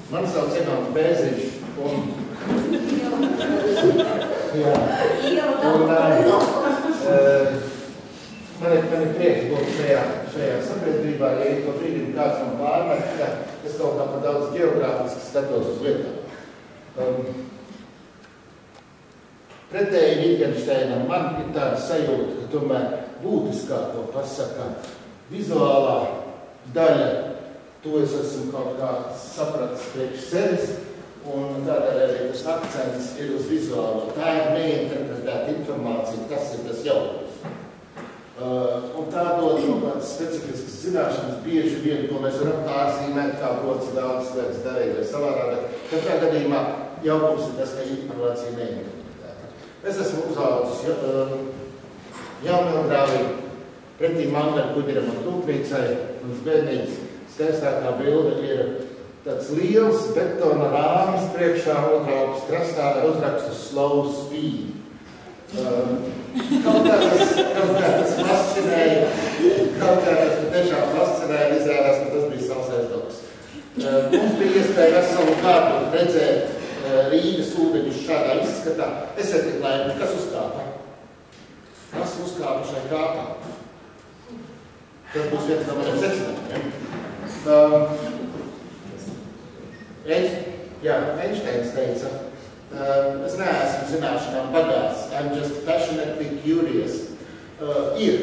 Man sauc Ināns Bēziņš, un man ir prieks būt šajā sabiedrībā, ja ir to brīdim kāds man pārmet, ka es kaut kā par daudz geogrāfiski skatos uz lietām. Pretēji Wittgensteinam man ir tāda sajūta, ka tomēr būtiskāk to pasaka vizuālā daļa. To es esmu kaut kā sapratis priekš sevis, un tādēļ arī tas akcents ir uz vizuālo. Tā ir neinterpretēta informācija, tas ir tas jautājums. Un tā dod kaut kādas specifiskas zināšanas, bieži vien, ko mēs varam pārzīmēt, kā broci daudz lietas darīt vai savādāk. Katrā gadījumā jautājums ir tas, ka informācija neinterpretēta. Es esmu uzaudzis Jaunmilgrāvī, pretī Mangara kuģeram un Tūknīcai, un bērnītes skaistākā bilde ir tāds liels betona rāmis priekšā otrāpus krastā ar uzrakstu Slow Speed. Kaut kā tas fascinēja, tiešām fascinēja, izrādās, ka tas bija sausais doks. Mums bija iespēja veselu kādu redzēt Rīgas ūdeņus šādā izskatā. Es tik laimi, kas uzkāpa? Kas uzkāpa šai kāpā? Tas būs viens no maniem secinājumiem. Einsteins teica, es neesmu zināšanām bagāts, I'm just passionately curious. Ir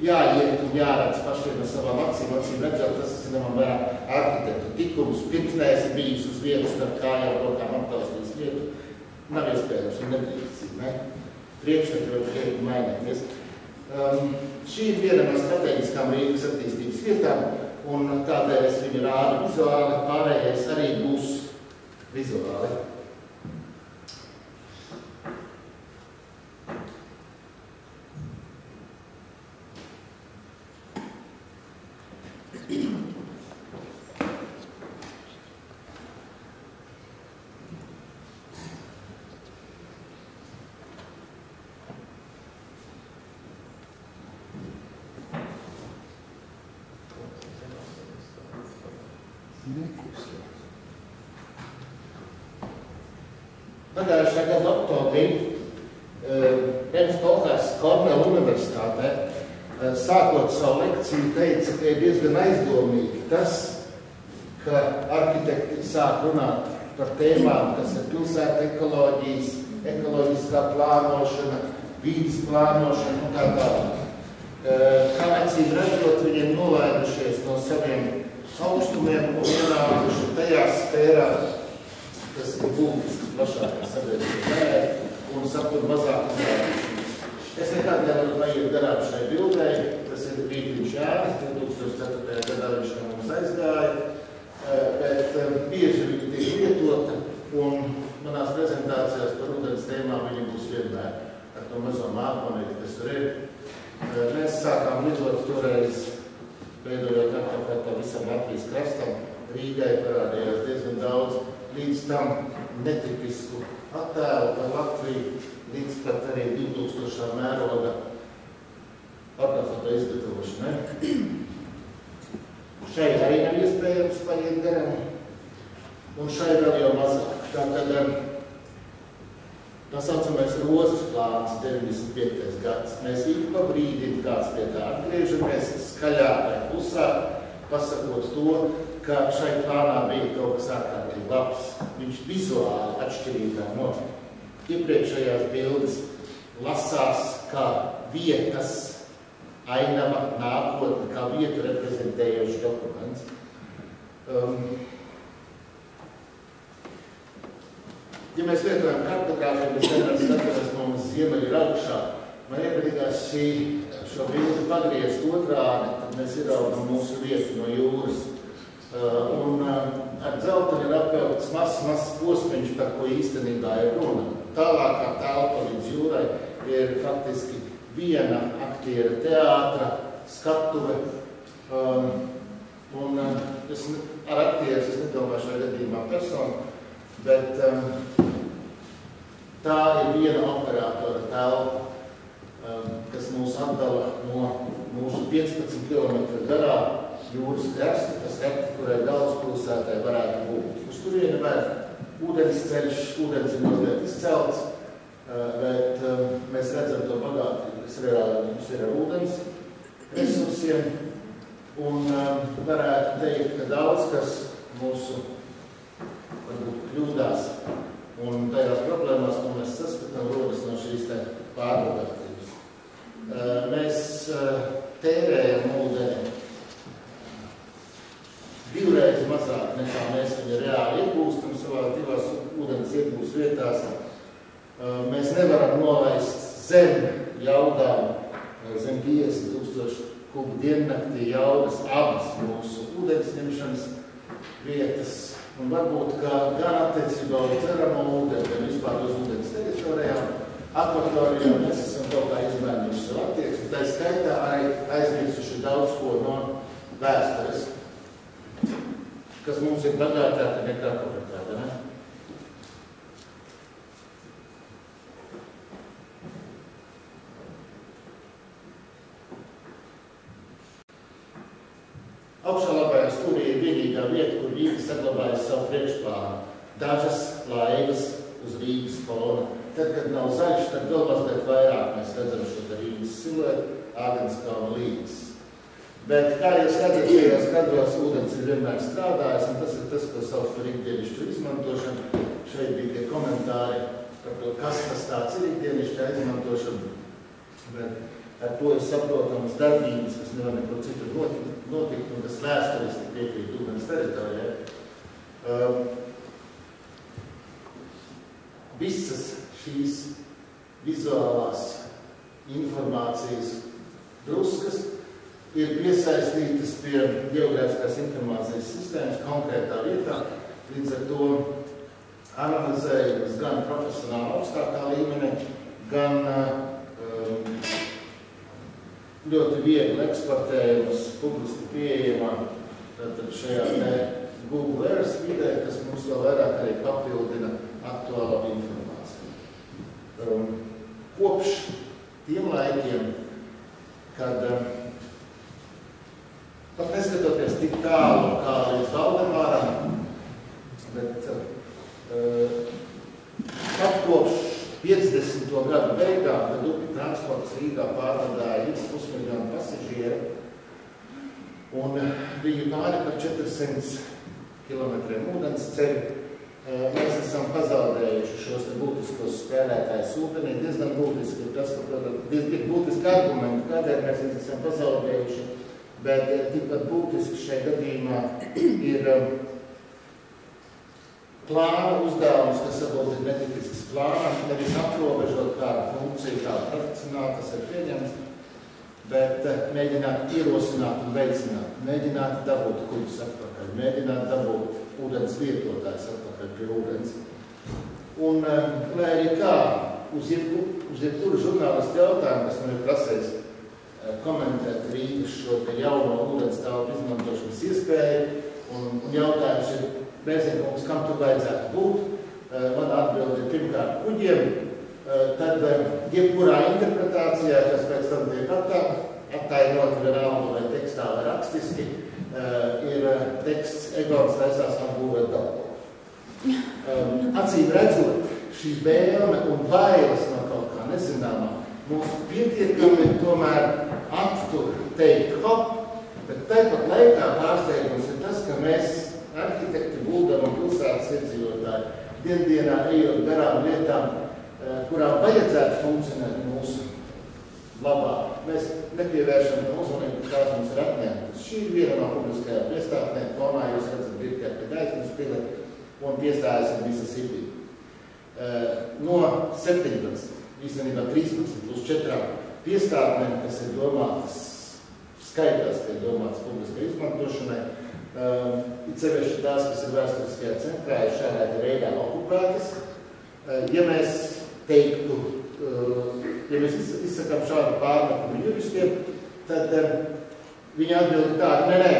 jāiet un jāredz pašiem ar savām acīm redzot, tas ir zinām vairāk arhitektu tikums, pirms neesi bijis uz vietas, ar kājām rokām aptaustīs vietu, nav iespējams un nedrīkst, ne? Priekšstati var mainīties. Šī ir viena no strateģiskām Rīgas attīstības vietām, un tādēļ es viņu rādu vizuāli, pārējais arī būs vizuāli. Pagājušā gada oktobrī Jens Stolhais Kornela universitātē, sākot savu lekciju, teica, ka ir diezgan aizdomīgi tas, ka arhitekti sāk runāt par tēmām, kas ir pilsētu ekoloģijas, ekoloģiskā plānošana, vīdes plānošana un tā tālāk. Kā acīm redzot, viņiem nolaidušies no saviem augstumiem un ienākuši tajā sfērā, kas ir būtiski plašākā sabiedrības daļai un satur mazāk uzrādīšanas. Es nekad nevaru paiet garām šai bildei, tas ir Rītiņš Jānis, 2004. gadā viņš no mums aizgāja, bet bieži viņi tiek lietota, un manās prezentācijās par ūdens tēmām viņi būs vienmēr ar to mazo mākonīti, kas tur ir. Mēs sākām lidot toreiz, veidojot apkārt visam Latvijas krastam. Rīgai parādījās diezgan daudz līdz tam netipisku attēlu par Latviju, līdz pat arī 2000. mēroga ortofoto izgatavošanai. Šai arī nav iespējams paiet garām, un šai vēl jau mazāk. Tātad tā saucamais rozes plāns 95. gads. Mēs ik pa brīdim kāds pie tā atgriežamies skaļākai pusā, pasakot to, ka šai plānā bija kaut kas ārkārtīgi labs. Viņš vizuāli atšķirībā no iepriekšējās bildes lasās kā vietas ainava nākotne, kā vietu reprezentējošs dokuments. Ja mēs lietojam kartogrāfiju, mēs vienmēr skatāmies no mums ziemeļi ir augšā. Man iepatīkās šo bildi pagriezt otrādi, tad mēs ieraugam mūsu vietu no jūras. Un ar dzelteni ir apvelkts mazs posmiņš, par ko īstenībā ir runa. Tālākā telpa līdz jūrai ir faktiski viena aktiera teātra skatuve. Un ar aktieris es nedomāju šajā gadījumā personu, bet tā ir viena operatora telpa, kas mūs atdala no mūsu 15 km garā jūras krastu, tas rekti, kurai galvaspilsētai varētu būt. Uz turieni vēl ūdens ceļš, ūdens ir mazliet izcelts, bet mēs redzam to bagātību, kas reāli mums ir ar ūdens resursiem, un varētu teikt, ka daudz kas mūsu varbūt kļūdās, un tajās problēmās, ko mēs saskatām, rodas no šīs pārbagātības. Mēs tērējam ūdeni divreiz mazāk nekā mēs viņu reāli iegūstam savā divās ūdens iegūst vietās. Mēs nevaram nolaist zem jaudām, zem 50,000 kubu diennaktī jaudas abas mūsu ūdens ņemšanas vietas. Un varbūt, ka gan attiecībā uz dzeramo ūdeni, gan vispār uz ūdens teritorijām, akvatorijām mēs esam kaut kā izmainījuši savu attieksmi. Tā skaitā arī aizmirsuši daudz ko no vēstures, kas mums ir bagātāka nekā komentāta, ne? Augšā labajā stūrī ir vienīgā vieta, kur Rīga saglabājas savu priekšplānu. Dažas laivas uz Rīgas fona. Tad, kad nav zaļš, tad vēl mazliet vairāk mēs redzam šo Rīgas siluetu, Āgenskalna līgas. Bet, kā jūs redzat, šajos kadros ūdens ir vienmēr strādājis, un tas ir tas, ko sauc par ikdienišķu izmantošanu. Šeit bija tie komentāri par to, kas tas tāds ir ikdienišķā izmantošana. Bet ar to ir saprotamas darbības, kas nevar neko citu notikt, un kas vēsturiski piekrīt ūdens teritorijai. Visas šīs vizuālās informācijas druskas ir piesaistītas pie geogrāfiskās informācijas sistēmas konkrētā vietā. Līdz ar to analizējumas gan profesionāli augstākā līmenī, gan ļoti viegli eksportējumas, publiski pieejamā, tātad šajā Google Earth vidē, kas mums vēl vairāk arī papildina aktuālo informāciju. Kopš tiem laikiem, kad pat neskatoties tik tālu kā līdz Valdemāram, bet pat kopš 50. gadu beigām, kad upju transports Rīgā pārvadāja līdz 500 000 pasažieru un bija pāri par 400 kilometriem ūdens ceļu, mēs esam pazaudējuši šos būtiskos spēlētājus ūdenī. Diezgan būtiski ir tas, ka, protams, diezgan būtiski argumenti, kādēļ mēs esam pazaudējuši, bet tikpat būtiski šajā gadījumā ir plāna uzdevums, kas varbūt ir netipisks plāns, nevis aprobežot kādu funkciju, kādu tradicionāli, kas ir pieņemts, bet mēģināt ierosināt un veicināt, mēģināt dabūt kuģus atpakaļ, mēģināt dabūt ūdens lietotājs atpakaļ pie ūdens. Un, lai arī kā, uz jebkuru žurnālistu jautājumu, kas man ir prasējis komentēt Rīgas šo jauno ūdens telpu izmantošanas iespēju, un jautājums ir, Bērziņkungs, kam tu vajadzētu būt? Man atbildi ir pirmkārt kuģiem, tad jebkurā interpretācijā, kas pēc tam tiek attainot vienalga vai tekstā vai rakstiski, ir teksts Egons taisās man būvēt galvu. Acīm redzot, šī vēlme un bailes no kaut kā nezināmā mums pietiekami tomēr attur teikt hop, bet tāpat laikā pārsteigums ir tas, ka mēs arhitekti, būdami un pilsētas iedzīvotāji diendienā ejot garām lietām, kurām vajadzētu funkcionēt mūsu labā. Mēs nepievēršam uzmanību, kāds mums ir atņemtas. Šī ir viena no publiskajām piestātnēm, fonā jūs redzat birkēt pie Daisnes pilī un piestājas ir Mississippi. No 17, īstenībā 13 plus 4 piestātnēm, kas ir domātas, skaitās, ka ir domātas publiskai izmantošanai, it sevišķi tās, kas ir vēsturiskajā centrā, ir šādā veidā okupētas. Ja mēs teiktu, ja mēs izsakām šādu pārmetumu juristiem, tad viņi atbildi tādu, nē,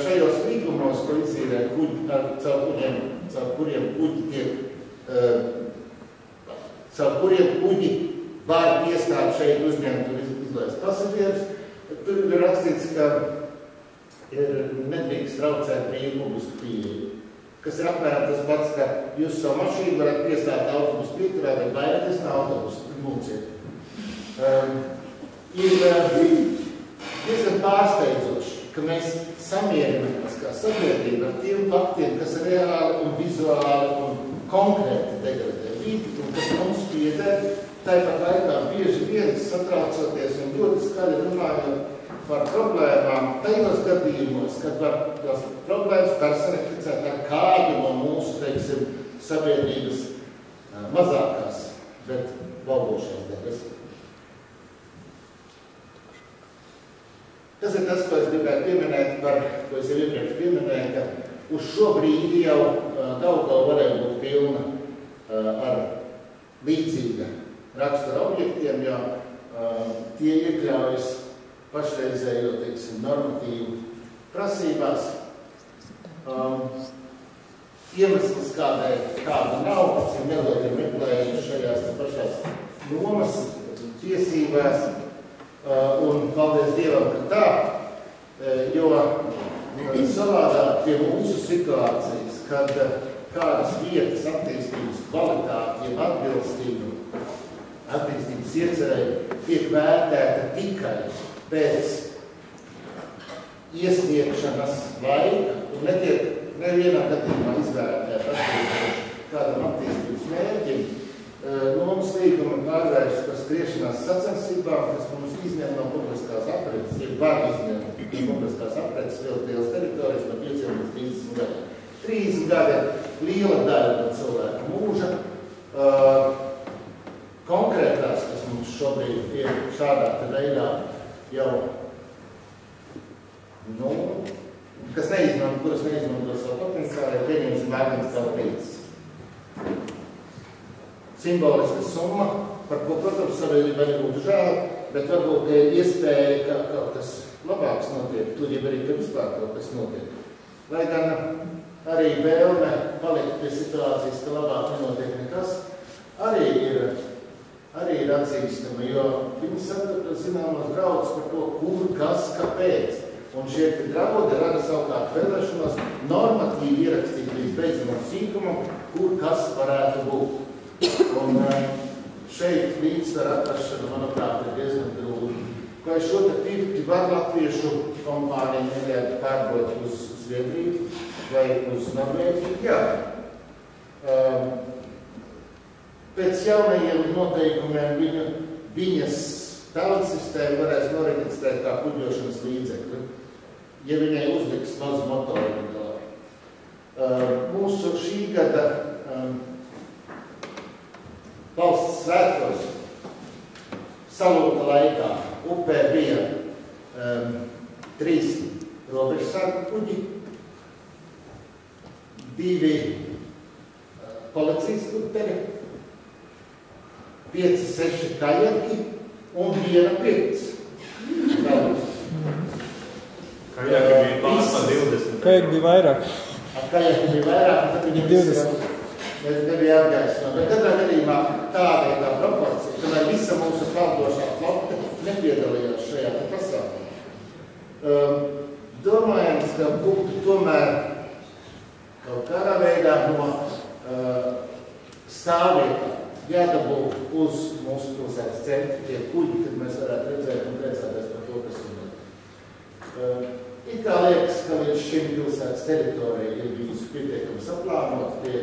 šajos līgumos, ko izīrē kuģi, caur kuriem kuģi var iestāt šeit uzņemt un izlaist pasažierus, tur ir rakstīts, ka nedrīkst traucēt brīvu publisku pieeju. Kas ir apmēram tas pats, ka jūs savu mašīnu varat piestāt autobusu pieturā, bet vairāties no autobusu mūciet. Ir diezgan pārsteidzoši, ka mēs samierinamies kā sabiedrība ar tiem faktiem, kas reāli un vizuāli un konkrēti degradē vidi, un kas mums pieder, tāpat laikā bieži vien satraucoties un ļoti skaļi runājot par problēmām tajos gadījumos, kad var tās problēmas personificēt ar kādu no mūsu, teiksim, sabiedrības mazākās, bet valdošās daļas. Tas ir tas, ko es gribētu pieminēt, ko es jau iepriekš pieminēju, ka uz šo brīdi jau Daugava varēja būt pilna ar līdzīga rakstura objektiem, jo tie iekļaujas pašreizējo, teiksim, normatīvu prasībās. Iemesls, kādēļ tāda nav, tas ir nelieli meklējumi šajās pašās nomas tiesībās, un paldies Dievam, ka tā, jo savādāk pie mūsu situācijas, kad kādas vietas attīstības kvalitāti, jeb attīstības iecerēji tiek vērtēta tikai pēc iesniegšanas laika un netiek nevienā gadījumā izvērtēt attīstības kādam attīstības mērķim, nomas līguma pārvēršas par skriešanās sacensībām, kas mums izņem no publiskās apreces, ja var izņemt no publiskās apreces liels teritorijas no 5 līdz 30 gadiem. 30 gadi liela daļa no cilvēka mūža. Konkrētās, kas mums šobrīd ir šādā veidā jau, kuras neizmanto savu potenciālu, pieņemsim vērtības kalpītas. Simboliska summa, par ko, protams, sabiedrībai nebūtu žēl, bet varbūt iespēja, ka kaut kas labāks notiek, tur jau arī, ka vispār kaut kas notiek. Lai gan arī vēlme palikt pie situācijas, ka labāk nenotiek nekas, arī ir atzīstama, jo viņi saprata zināmos draudus par to, kur, kas, kāpēc. Un šie draudi rada savukārt vēlēšanos normatīvi ierakstīt līdz beidzamam sīkumam, kur kas varētu būt. Un šeit līdzsvar atrašana, manuprāt, ir diezgan grūti. Vai šo te pirkti var latviešu kompāniju neļautu pārdot uz Zviedriju vai uz Norvēģiju? Jā. Pēc jaunajiem noteikumiem viņas tautsistēma varēs noreģistrēt kā kuģošanas līdzekli, ja viņai uzliks mazu motoru galā. Mūsu šī gada valsts svētkos salūta laikā upē bija 3 robežsargu kuģi, 2 policijas kuģi, 5-6 kajaki un 1 pirts. Kajaki bija pārsvarā 20. Kajaki bija vairāk. Kajaki bija vairāk, un tad viņi 20. Nebija apgaisnot. Bet katrā gadījumā tāda ir tā proporcija, ka lai visa mūsu kaldošā flote nepiedalījās šajā pasākumā. Domājams, ka būtu tomēr kaut kādā veidā no stāvvietā jādabū uz mūsu pilsētas centri tie kuģi, kad mēs varētu redzēt un priecāties par to, kas ir. It kā liekas, ka līdz šim pilsētas teritorija ir bijusi pietiekami saplānota, tie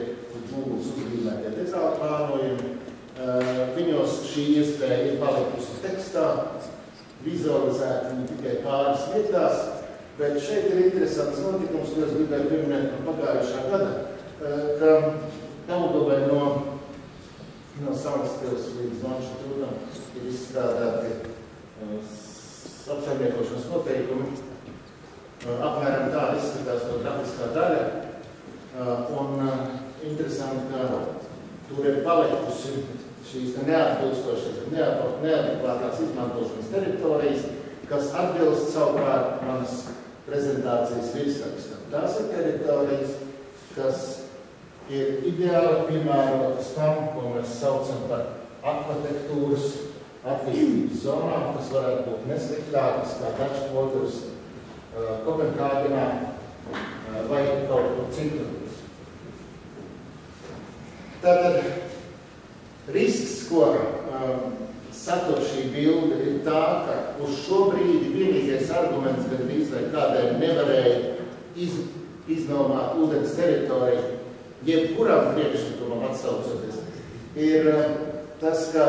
džūgas uzrīmētie detāli plānojumi. Viņos šī iespēja ir palikusi tekstā, vizualizēta ne tikai pāris vietās, bet šeit ir interesants notikums, ko es gribēju pieminēt no pagājušā gada, ka Daugavai no Salaspils līdz Manšatūram ir izstrādāti apsaimniekošanas noteikumi. Apmēram tā izskatās to grafiskā daļa. Un interesanti, ka tur ir palikusi šīs neatbilstošas, neadekvātās izmantošanas teritorijas, kas atbilst savukārt manas prezentācijas virsrakstam. Tās ir teritorijas, kas ir ideāli piemērotas tam, ko mēs saucam par akvatektūras attīstības zonām, kas varētu būt nesliktākas kā tačkoturs Kopenhāgenā vai kaut kur citur. Tātad risks, ko satur šī bilde, ir tā, ka uz šo brīdi vienīgais arguments, gandrīz vai kādēļ nevarēja iznomāt ūdens teritoriju, jebkuram priekšlikumam atsaucoties, ir tas, ka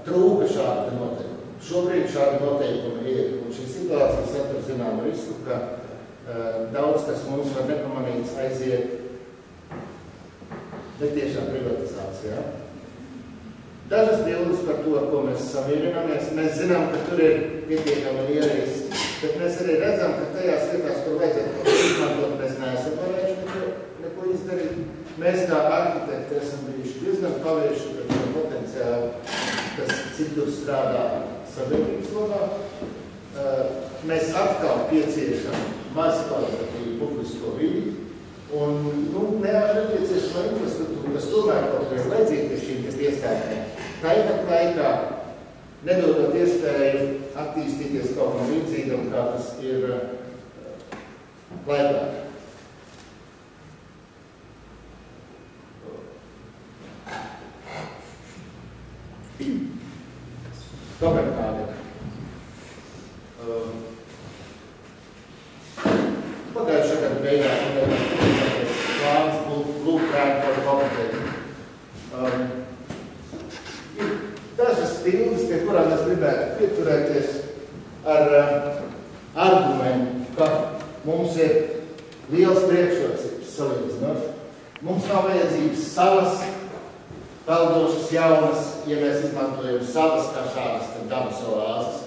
trūka šāda noteikuma. Šobrīd šāda noteikuma ir, un šī situācija satur zināmu risku, ka daudz, kas mums var nepamanīts, aiziet netiešā privatizācijā. Dažas bildes par to, ko mēs samierināmies, mēs zinām, ka tur ir pietiekami ierīsti, bet mēs arī redzam, ka tajās vietās, kur vajadzētu kaut ko izmantot, mēs neesam varējuši neko izdarīt. Mēs kā arhitekti esam bijuši diezgan pavērši par šo potenciālu, kas citur strādā sabiedrības labā. Mēs atkal pieciešam maz kvalitatīvu publisko vidi un nepieciešama infrastruktūra, kas tomēr kaut kā ir vajadzīga pie šīm iestādēm. Tāpat laikā nedodot iespēju attīstīties kaut kam līdzīgam, kā tas ir Klaipēdā. Kopenhāgenā. Pagājušā gada beigās plāns Blueprint for Copenhagen. Ir dažas bildes, pie kurām mēs gribētu pieturēties ar argumentu, ka mums ir liels priekšrocības salīdzinot. Mums nav vajadzības salas, peldošas jaunas, ja mēs izmantojam savas kā šādas dabas oāzes.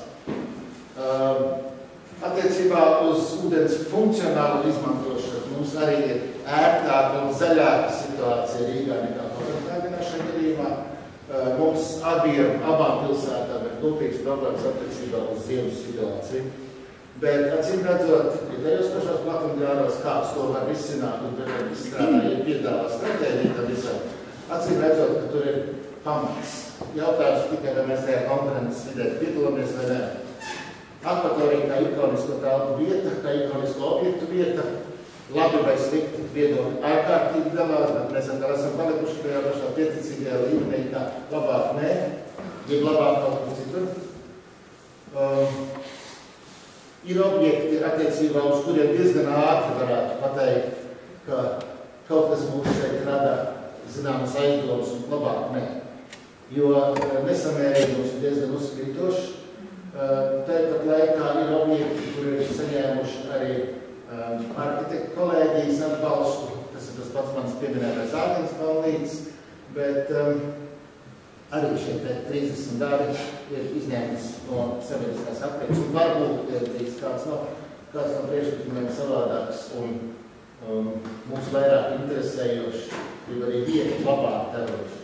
Attiecībā uz ūdens funkcionālu izmantošanu mums arī ir ērtāka un zaļāka situācija Rīgā nekā Kopenhāgenā šajā gadījumā. Mums abām pilsētām ir kopīgs problēmas attiecībā uz ziemas situāciju. Bet, acīm redzot, ja tajos pašos platumģāros kāds to var risināt un tad izstrādāja piedāvā stratēģiju tam visam, acīm redzot, ka tur ir pamats. Jautājums tikai, vai mēs tajā konferences vidē piedalāmies vai ne. Akvatorija kā ikonisko telpu vieta, kā ikonisko objektu vieta, labi vai slikti viedokļi ārkārtīgi dalās, bet mēs atkal esam palikuši tajā pašā pieticīgajā līmenī, kā labāk nē, ja labāk kaut kur citur. Ir objekti attiecībā, uz kuriem diezgan ātri varētu pateikt, ka kaut kas mūs šeit rada zināmas aizdomas un labāk ne. Jo nesamērīgums ir diezgan uzkrītošs. Tāpat laikā ir objekti, kur ir saņēmuši arī arhitektu kolēģijas atbalstu. Tas ir tas pats mans pieminētais Āgens palnītis, bet arī šie 30 dāri ir izņēmis no sabiedriskās aprēķis. Un varbūt kāds no priekšlikumiem savādāks un mūs vairāk interesējoši, jo arī vieta labāk daroši.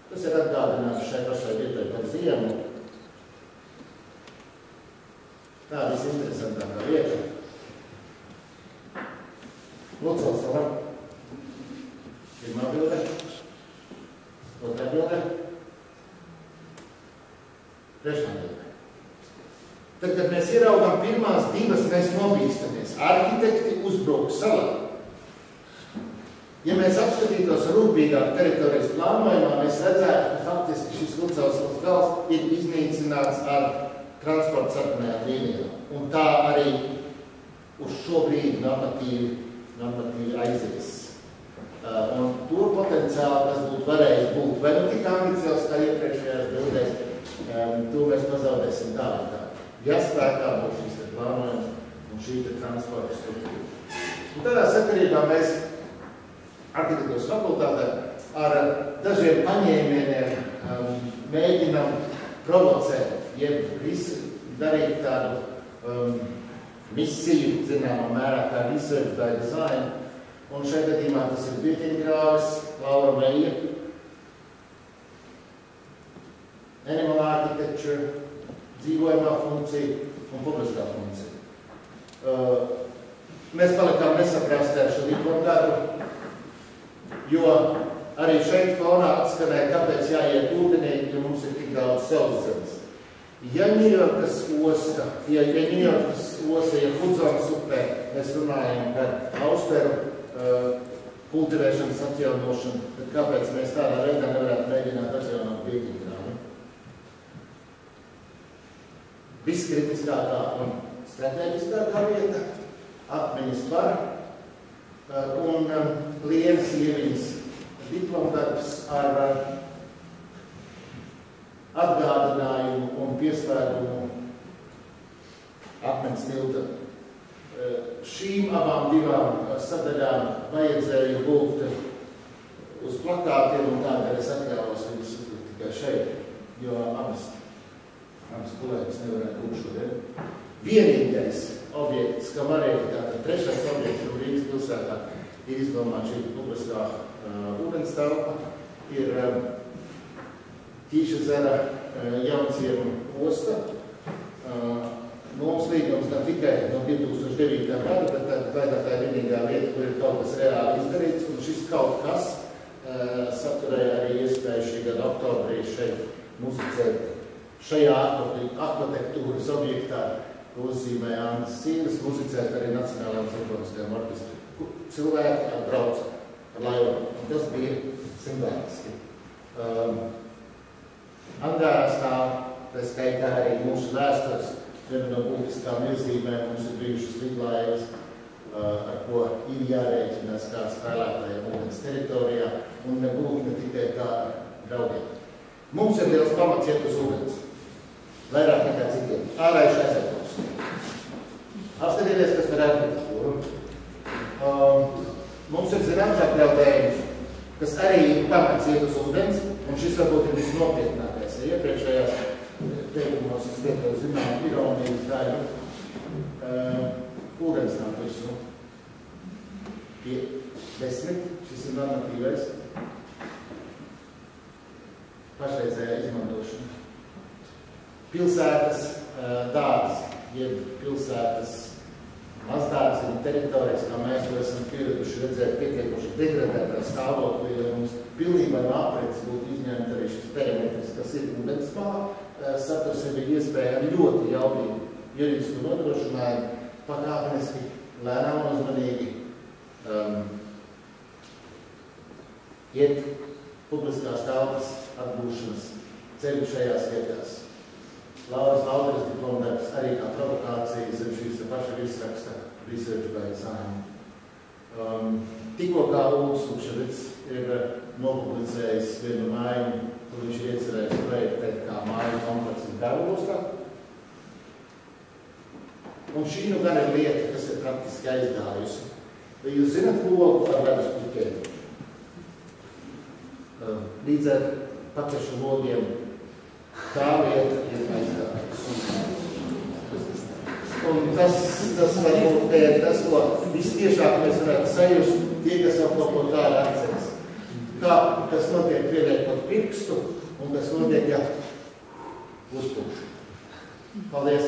Tas ir atgādināts šai pašai vietai par ziemu. Tā visinteresantākā vieta. Lucals sala. Pirmā bilde. Otrā bilde. Trešā bilde. Tad, kad mēs ieraugām pirmās divas, mēs nobīstamies. Arhitekti uzbruk salā. Ja mēs apskatītos rūpīgāk teritorijas plānojumā, mēs redzētu, ka faktiski šis Lucals gals ir iznīcināts ar transporta sarkanajām līnijām. Un tā arī uz šo brīdi normatīvi aizies. Un to potenciāli, kas būtu varējis būt vai nu tik ambiciozs kā iepriekšējās bildēs, to mēs pazaudēsim tālāk. Ja spēkā būs šis plānojums un šī transporta struktūra. Un tādā sakarībā mēs arhitektūras fakultātē ar dažiem paņēmieniem mēģinam provocēt, jeb darīt tādu misiju, zināmā mērā, kā research by design. Un šajā gadījumā tas ir Birkengrāvis, Laura Meija, animal architecture, dzīvojamā funkcija un publiskā funkcija. Mēs palikām nesaprastē ar šo diplomgādu, jo arī šeit fonā atskanēja, kāpēc jāiet ūdenī, jo mums ir tik daudz sauszemes. Ja Ņujorkas osta, ja Hudzonas upē mēs runājam par austeru kultivēšanas atjaunošanu, tad kāpēc mēs tādā veidā nevarētu mēģināt atjaunot Pieķingrāni? Viskritiskākā un strateģiskākā vieta, atmiņas par un Lienas Ieviņas diplomdarbs ar atgādinājumu un pieslēgumu akmens tilta. Šīm abām divām sadaļām vajadzēja būt uz plakātiem, un tādēļ es atļāvos viņus uzlikt tikai šeit, jo abas kolēģis nevarētu būt šodien. Vienīgais objekts, kam arī tātad trešais objekts, kur Rīgas pilsētā ir izdomāta šī publiskā ūdens telpa, ir Ķīša zera Jaunciema osta. Mums līgums nav tikai no 2009. gada, bet tā ir vienīgā vieta, kur ir kaut kas reāli izdarīts, un šis kaut kas saturēja arī iespēju šī gada oktobrī šeit muzicēt. Šajā akvatektūras objektā, ko uzzīmē Andris Cīles, muzicēt arī Nacionālajām simfoniskajām orķestram. Cilvēki atbrauc ar laivu, un tas bija simboliski. Angārā stāv, tā skaitā arī mūsu vēstures, viena no būtiskām iezīmēm mums ir bijušas lidlaivas, ar ko ir jārēķinās kā spēlētājiem ūdens teritorijā, un nebūtu ne tikai kā draugiem. Mums ir liels pamats iet uz ūdens, vairāk nekā citiem. Ārējuši ezerpils. Apskatieties, kas par arhitektūru. Mums ir zināms apļautējums, kas arī ir pamats iet uz ūdens, un šis varbūt ir visnopietnākais. Iepriekšējās teikumos es lietoju zinām ironijas daļu. Ūdens nav visu. 10, šis ir normatīvais. Pašreizējā izmantošana. Pilsētas dārzs, jeb pilsētas mazdārzs ir teritorijas, kā mēs to esam pieraduši redzēt pietiekuši degradētā stāvoklī, lai mums pilnībā no aprits būtu izņemta arī šis perimetrs, kas ir ūdensmā, satur sevi iespēja ar ļoti jaudīgu juridisku nodrošinājumu, pakāpeniski, lēnām un uzmanīgi iet publiskās telpas atgūšanas ceļu šajās vietās. Lauras Valderes diplomdarbs arī kā provokācija zem šīs paša virsraksta Research by Design. Tikko kā Ulus Lukševits ir nopublicējis vienu māju, kur viņš ir iecerējis projektēt kā māju kompleksu Bēlostā. Un šī nu gan ir lieta, kas ir praktiski aizgājusi. Vai jūs zināt logu ar ledus puķiem? Līdz ar pačašu logiem tā lieta ir aizgājusi. Un tas varbūt ir tas, ko vistiešāk mēs varētu sajust, tie, kas jau kaut ko tādu atceras. Kā tas notiek pieliekot pirkstu un kas notiek, ja uzpūš. Paldies!